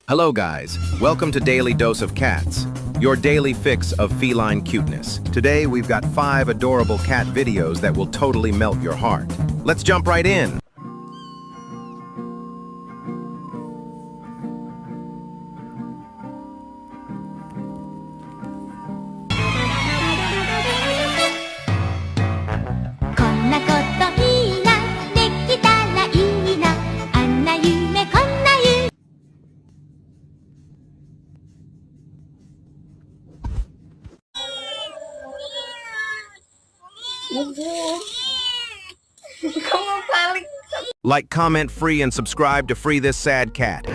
Hello guys, welcome to Daily Dose of Cats, your daily fix of feline cuteness. Today we've got 5 adorable cat videos that will totally melt your heart. Let's jump right in. Like, comment, free, and subscribe to free this sad cat.